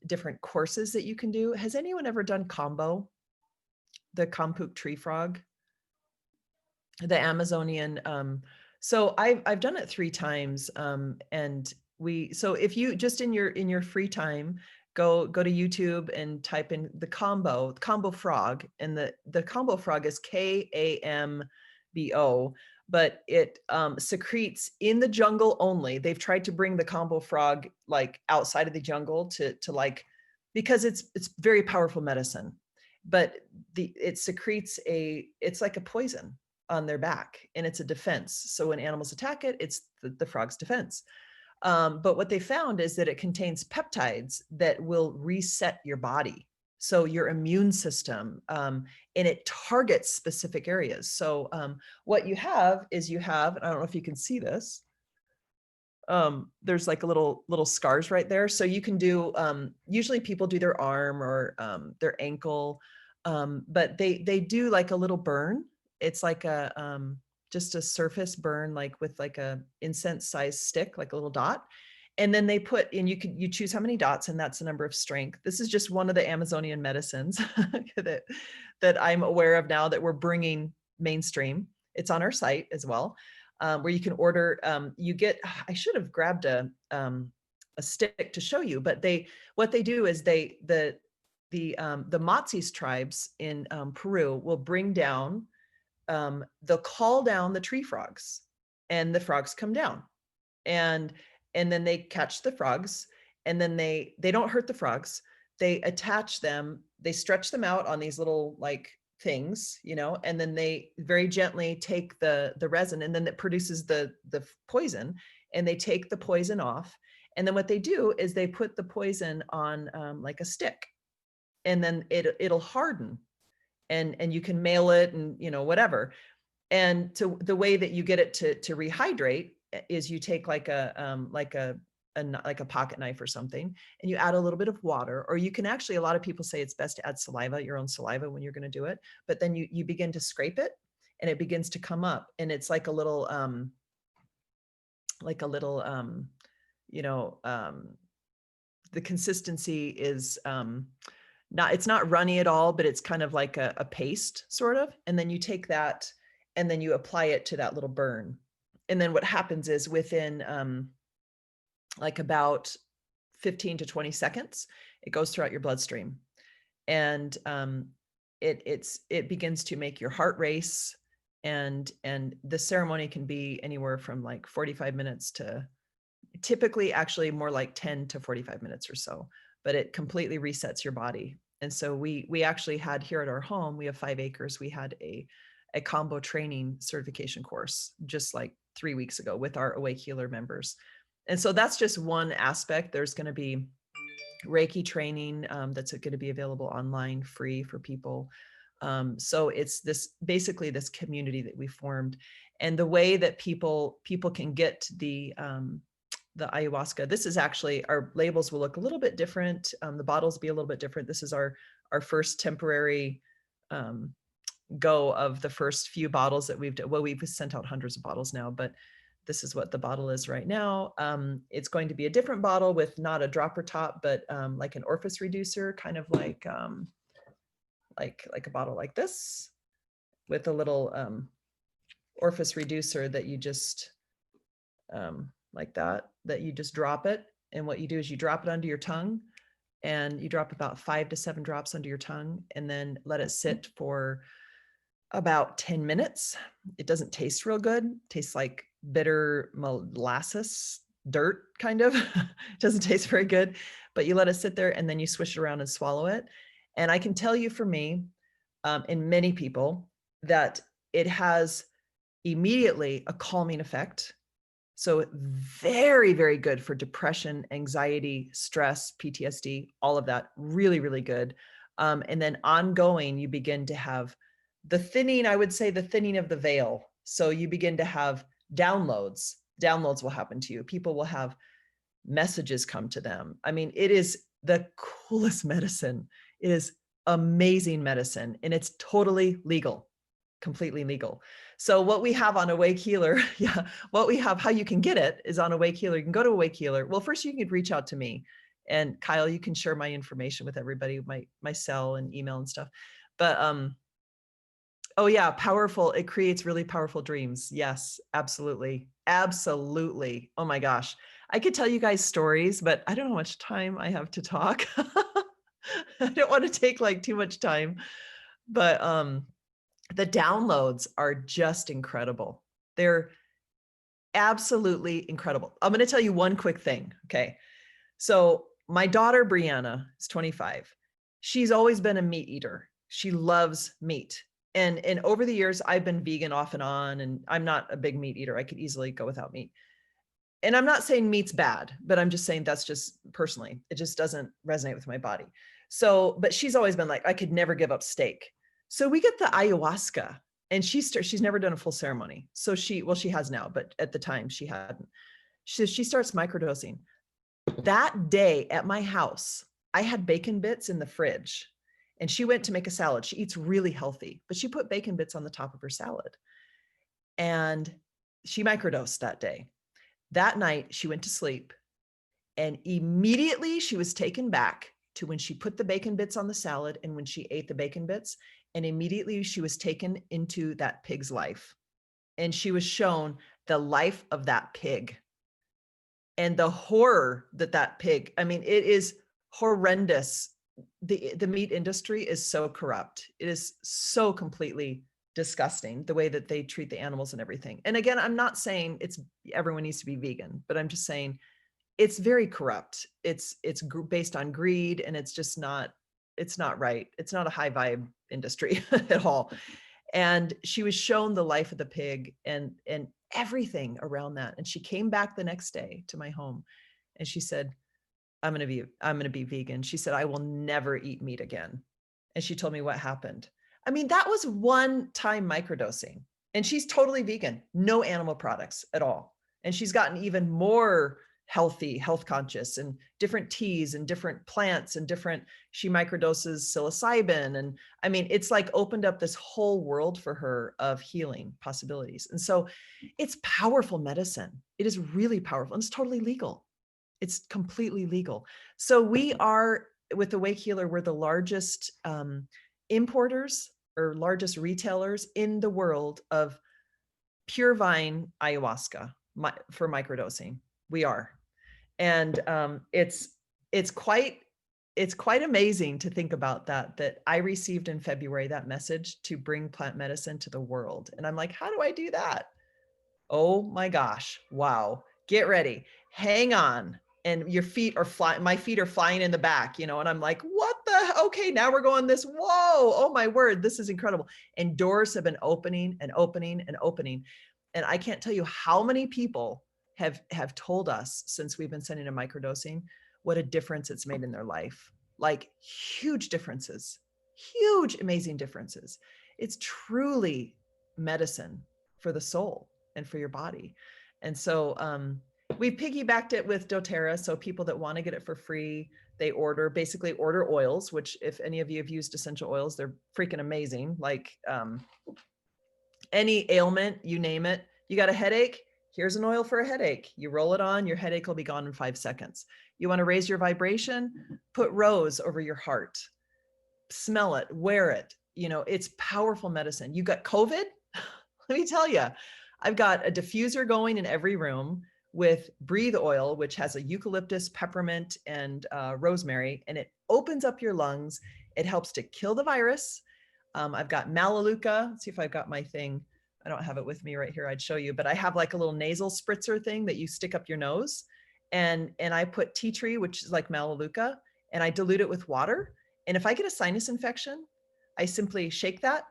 different courses that you can do. Has anyone ever done Kambo, the Kampook tree frog? The Amazonian. So I've done it 3 times. And so if you just in your free time, go to YouTube and type in the Kambo frog, and the Kambo frog is Kambo, but it secretes in the jungle only. They've tried to bring the Kambo frog like outside of the jungle to like, because it's very powerful medicine, but it secretes it's like a poison on their back, and it's a defense. So when animals attack it, it's the frog's defense. But what they found is that it contains peptides that will reset your body, so your immune system, and it targets specific areas. So what you have is and I don't know if you can see this, there's like a little scars right there. So you can do, usually people do their arm or their ankle, but they do like a little burn. It's like just a surface burn, like with like a incense sized stick, like a little dot. And then they put in, you choose how many dots, and that's the number of strength. This is just one of the Amazonian medicines that I'm aware of now that we're bringing mainstream. It's on our site as well, where you can order. I should have grabbed a stick to show you, but what they do is the Matsis tribes in Peru will bring down, they'll call down the tree frogs, and the frogs come down, and then they catch the frogs, and then they don't hurt the frogs. They attach them, they stretch them out on these little like things, and then they very gently take the resin, and then it produces the poison, and they take the poison off. And then what they do is they put the poison on like a stick, and then it'll harden, and you can mail it, and whatever. And so the way that you get it to rehydrate is you take like a pocket knife or something, and you add a little bit of water, or you can actually, a lot of people say it's best to add saliva, your own saliva, when you're going to do it. But then you begin to scrape it, and it begins to come up, and it's like a little the consistency is it's not runny at all, but it's kind of like a paste sort of. And then you take that and then you apply it to that little burn. And then what happens is within like about 15 to 20 seconds, it goes throughout your bloodstream. And it begins to make your heart race. And the ceremony can be anywhere from like 45 minutes to typically actually more like 10 to 45 minutes or so, but it completely resets your body. And so we actually had here at our home, we have 5 acres. We had a Kambo training certification course just like 3 weeks ago with our Awake Healer members. And so that's just one aspect. There's going to be Reiki training that's going to be available online, free for people. So it's basically this community that we formed, and the way that people can get the ayahuasca. This is actually, our labels will look a little bit different. The bottles will be a little bit different. This is our first temporary go of the first few bottles that we've done. Well, we've sent out hundreds of bottles now, but this is what the bottle is right now. It's going to be a different bottle with not a dropper top, but like an orifice reducer, kind of like a bottle like this with a little orifice reducer that you just like that you just drop it. And what you do is you drop it under your tongue, and you drop about 5 to 7 drops under your tongue, and then let it sit for about 10 minutes. It doesn't taste real good. It tastes like bitter molasses, dirt kind of. It doesn't taste very good, but you let it sit there and then you swish it around and swallow it. And I can tell you for me, and many people, that it has immediately a calming effect. So very, very good for depression, anxiety, stress, PTSD, all of that. Really, really good. And then ongoing, you begin to have the thinning, I would say the thinning of the veil. So you begin to have downloads. Downloads will happen to you. People will have messages come to them. I mean, it is the coolest medicine. It is amazing medicine, and it's totally legal, completely legal. So what we have on Awake Healer, what we have, how you can get it is on Awake Healer. You can go to Awake Healer. Well, first you can reach out to me, and Kyle, you can share my information with everybody, my cell and email and stuff. But oh yeah, powerful. It creates really powerful dreams. Yes, absolutely. Absolutely. Oh my gosh. I could tell you guys stories, but I don't know how much time I have to talk. I don't want to take like too much time, but the downloads are just incredible. They're absolutely incredible. I'm going to tell you one quick thing. Okay. So my daughter, Brianna, is 25. She's always been a meat eater. She loves meat. And over the years, I've been vegan off and on, and I'm not a big meat eater. I could easily go without meat. And I'm not saying meat's bad, but I'm just saying that's just personally, it just doesn't resonate with my body. So, but she's always been like, I could never give up steak. So we get the ayahuasca, and she's never done a full ceremony. So she has now, but at the time she hadn't. She starts microdosing. That day at my house, I had bacon bits in the fridge, and she went to make a salad. She eats really healthy, but she put bacon bits on the top of her salad, and she microdosed that day. That night she went to sleep, and immediately she was taken back to when she put the bacon bits on the salad and when she ate the bacon bits, and immediately she was taken into that pig's life, and she was shown the life of that pig and the horror that pig, I mean, it is horrendous. The meat industry is so corrupt. It is so completely disgusting, the way that they treat the animals and everything. And again, I'm not saying everyone needs to be vegan, but I'm just saying it's very corrupt. It's based on greed, and it's just not, it's not right. It's not a high vibe industry at all. And she was shown the life of the pig and everything around that. And she came back the next day to my home, and she said, I'm going to be vegan. She said, I will never eat meat again. And she told me what happened. I mean, that was one time microdosing, and she's totally vegan, no animal products at all. And she's gotten even more healthy, health conscious, and different teas and different plants and she microdoses psilocybin. And I mean, it's like opened up this whole world for her of healing possibilities. And so it's powerful medicine. It is really powerful, and it's totally legal. It's completely legal. So we are with the Wake Healer, we're the largest importers or largest retailers in the world of pure vine ayahuasca for microdosing. We are. And it's quite amazing to think about that I received in February that message to bring plant medicine to the world. And I'm like, how do I do that? Oh my gosh. Wow. Get ready. Hang on. And your feet are flying. My feet are flying in the back, and I'm like, what the, okay, now we're going this. Whoa. Oh my word. This is incredible. And doors have been opening and opening and opening. And I can't tell you how many people have told us since we've been sending a microdosing, what a difference it's made in their life. Like huge differences, huge, amazing differences. It's truly medicine for the soul and for your body. And so we piggybacked it with doTERRA. So people that want to get it for free, they basically order oils, which if any of you have used essential oils, they're freaking amazing. Like any ailment, you name it, you got a headache, here's an oil for a headache. You roll it on, your headache will be gone in 5 seconds. You want to raise your vibration, put rose over your heart, smell it, wear it. It's powerful medicine. You got COVID? Let me tell you, I've got a diffuser going in every room with breathe oil, which has a eucalyptus, peppermint, and rosemary, and it opens up your lungs. It helps to kill the virus. I've got Melaleuca. Let's see if I've got my thing. I don't have it with me right here. I'd show you, but I have like a little nasal spritzer thing that you stick up your nose. And I put tea tree, which is like Melaleuca, and I dilute it with water. And if I get a sinus infection, I simply shake that,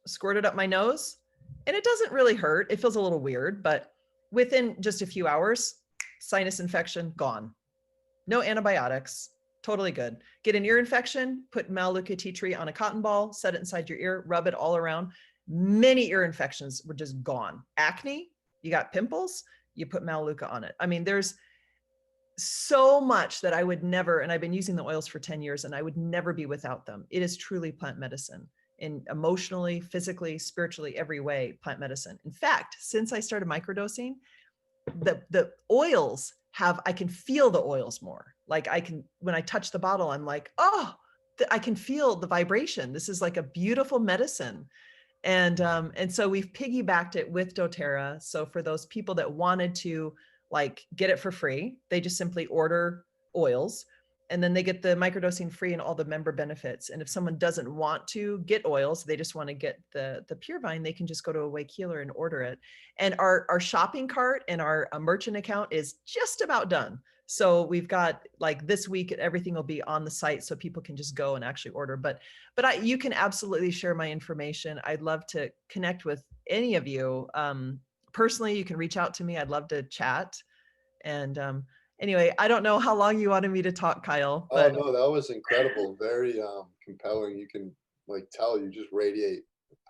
squirt it up my nose, and it doesn't really hurt. It feels a little weird, but within just a few hours, sinus infection gone. No antibiotics. Totally good. Get an ear infection, put Melaleuca tea tree on a cotton ball, set it inside your ear, rub it all around. Many ear infections were just gone. Acne, you got pimples, you put Melaleuca on it. I mean, there's so much that I would never, and I've been using the oils for 10 years and I would never be without them. It is truly plant medicine in emotionally, physically, spiritually, every way, plant medicine. In fact, since I started microdosing, the oils I can feel the oils more. Like when I touch the bottle, I'm like, oh, I can feel the vibration. This is like a beautiful medicine. And so we've piggybacked it with doTERRA. So for those people that wanted to like get it for free, they just simply order oils and then they get the microdosing free and all the member benefits. And if someone doesn't want to get oils, they just want to get the pure vine, they can just go to a Wake Healer and order it. And our shopping cart and our merchant account is just about done. So we've got like this week, everything will be on the site so people can just go and actually order. But you can absolutely share my information. I'd love to connect with any of you. Personally, you can reach out to me. I'd love to chat. And anyway, I don't know how long you wanted me to talk, Kyle. But... Oh no, that was incredible. Very compelling. You can like tell you just radiate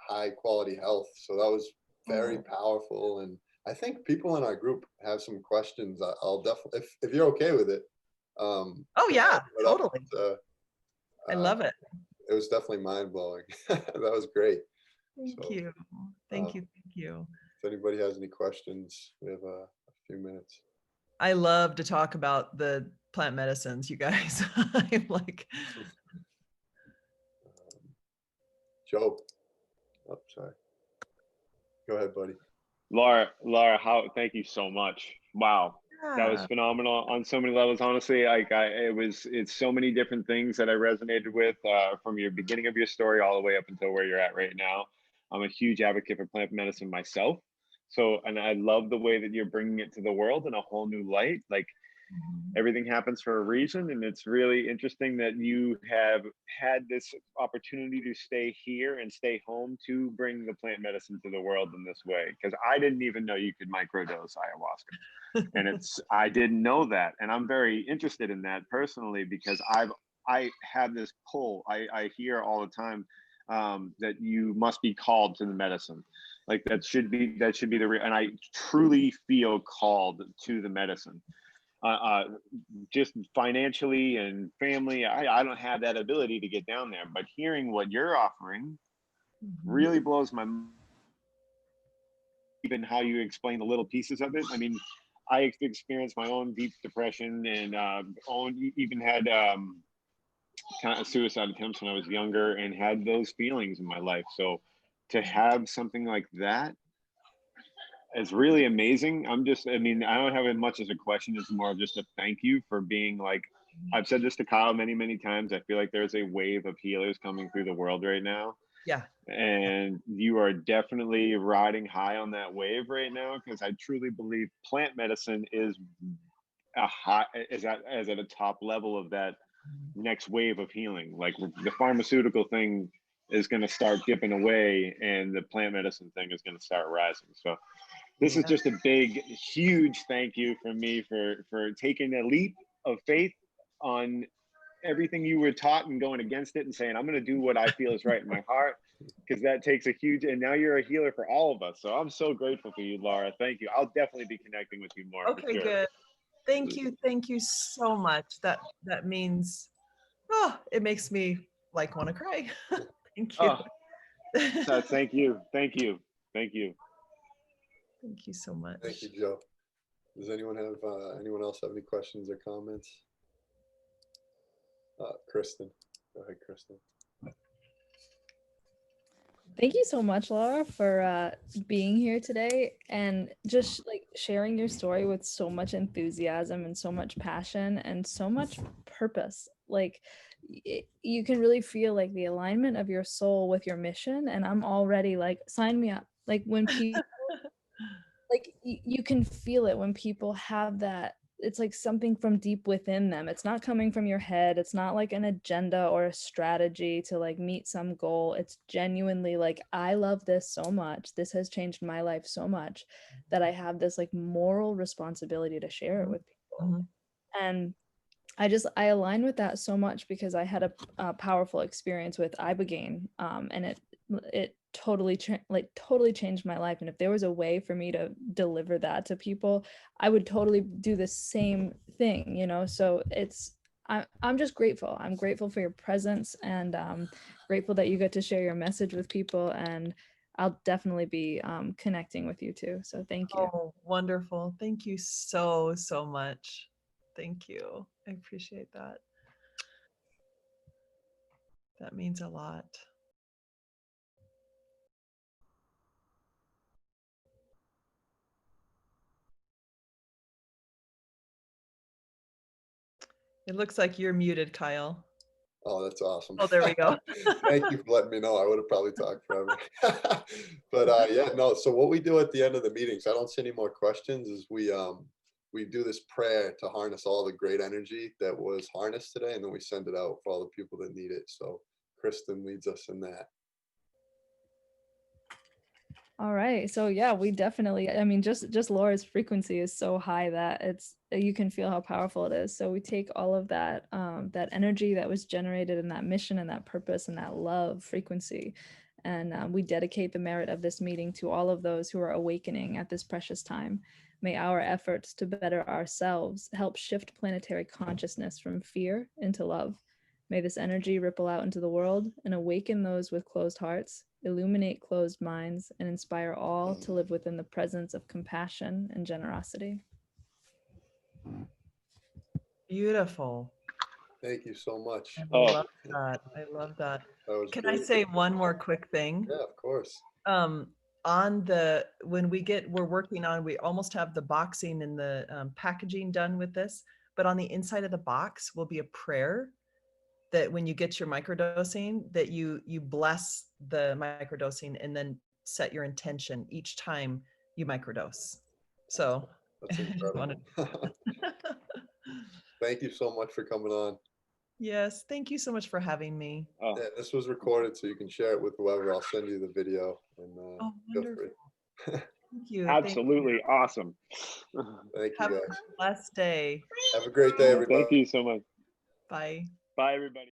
high quality health. So that was very powerful. And I think people in our group have some questions. I'll definitely, if you're okay with it. Oh yeah, totally. I love it. It was definitely mind blowing. That was great. Thank you. Thank you. If anybody has any questions, we have a few minutes. I love to talk about the plant medicines, you guys. I'm like, Joe. Oh, sorry. Go ahead, buddy. Laura, thank you so much. Wow. That was phenomenal on so many levels. Honestly, it's so many different things that I resonated with from your beginning of your story all the way up until where you're at right now. I'm a huge advocate for plant medicine myself. So, and I love the way that you're bringing it to the world in a whole new light. Like everything happens for a reason. And it's really interesting that you have had this opportunity to stay here and stay home to bring the plant medicine to the world in this way. Because I didn't even know you could microdose ayahuasca. And I didn't know that. And I'm very interested in that personally, because I have this pull. I hear all the time that you must be called to the medicine. Like that should be the real, and I truly feel called to the medicine. Just financially and family, I don't have that ability to get down there, but hearing what you're offering really blows my mind. Even how you explain the little pieces of it. I mean, I experienced my own deep depression and even had suicide attempts when I was younger and had those feelings in my life. So to have something like that is really amazing. I mean, I don't have as much as a question. It's more of just a thank you for being like, I've said this to Kyle many, many times. I feel like there's a wave of healers coming through the world right now. Yeah. And you are definitely riding high on that wave right now, because I truly believe plant medicine is at a top level of that next wave of healing. Like the pharmaceutical thing is going to start dipping away and the plant medicine thing is going to start rising. So this is just a big, huge thank you from me for taking a leap of faith on everything you were taught and going against it and saying, I'm going to do what I feel is right in my heart, because that takes a huge, and now you're a healer for all of us. So I'm so grateful for you, Laura. Thank you. I'll definitely be connecting with you more. Okay, for sure. good. Thank you so much. That means, oh, it makes me like want to cry. Thank you. So thank you. Thank you. Thank you. Thank you so much. Thank you, Joe. Does anyone else have any questions or comments? Kristen, go ahead, Kristen. Thank you so much, Laura, for being here today and just like sharing your story with so much enthusiasm and so much passion and so much purpose. Like you can really feel like the alignment of your soul with your mission, and I'm already like, sign me up. Like when people like you can feel it when people have that. It's like something from deep within them. It's not coming from your head. It's not like an agenda or a strategy to like meet some goal. It's genuinely like, I love this so much. This has changed my life so much that I have this like moral responsibility to share it with people. And I align with that so much because I had a powerful experience with ibogaine, and it totally changed my life. And if there was a way for me to deliver that to people, I would totally do the same thing, you know. So I'm just grateful. I'm grateful for your presence, and grateful that you get to share your message with people. And I'll definitely be connecting with you too. So thank you. Oh, wonderful. Thank you so much. Thank you. I appreciate that. That means a lot. It looks like you're muted, Kyle. Oh, that's awesome. Oh, there we go. Thank you for letting me know. I would have probably talked forever. But yeah, no. So what we do at the end of the meetings, I don't see any more questions, is we do this prayer to harness all the great energy that was harnessed today, and then we send it out for all the people that need it. So Kristen leads us in that. All right. So yeah, we definitely, I mean, just Laura's frequency is so high that you can feel how powerful it is. So we take all of that, that energy that was generated in that mission and that purpose and that love frequency. And we dedicate the merit of this meeting to all of those who are awakening at this precious time. May our efforts to better ourselves help shift planetary consciousness from fear into love. May this energy ripple out into the world and awaken those with closed hearts, illuminate closed minds, and inspire all to live within the presence of compassion and generosity. Beautiful. Thank you so much. I love that. I love that. Can I say one more quick thing? Yeah, of course. We're working on, we almost have the boxing and the packaging done with this, but on the inside of the box will be a prayer that when you get your microdosing, that you bless the microdosing and then set your intention each time you microdose. So that's incredible. Thank you so much for coming on. Yes, thank you so much for having me. Yeah, this was recorded so you can share it with whoever. I'll send you the video, and wonderful. Thank you. Absolutely. Thank you. Awesome. Thank you, Have guys. a blessed day. Have a great day, everybody. Thank you so much. Bye. Bye, everybody.